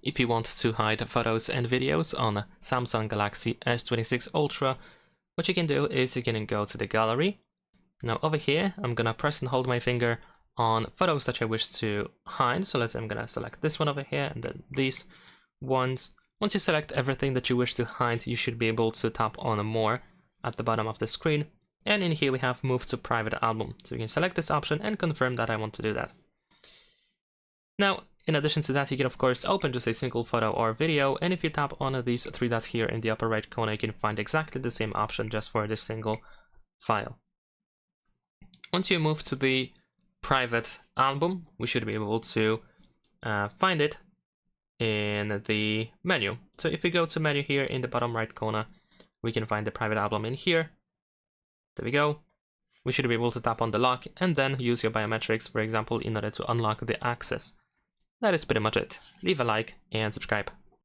if you want to hide photos and videos on Samsung Galaxy S26 Ultra, what you can do is you can go to the gallery. Now over here, I'm gonna press and hold my finger on photos that I wish to hide. So let's say I'm gonna select this one over here and then these ones. Once you select everything that you wish to hide, you should be able to tap on more at the bottom of the screen. And in here we have move to private album. So you can select this option and confirm that I want to do that. Now, in addition to that, you can of course open just a single photo or video, and if you tap on these three dots here in the upper right corner, you can find exactly the same option just for this single file. Once you move to the private album, we should be able to find it in the menu. So if we go to menu here in the bottom right corner, we can find the private album in here. There we go. We should be able to tap on the lock and then use your biometrics, for example, in order to unlock the access. That is pretty much it. Leave a like and subscribe.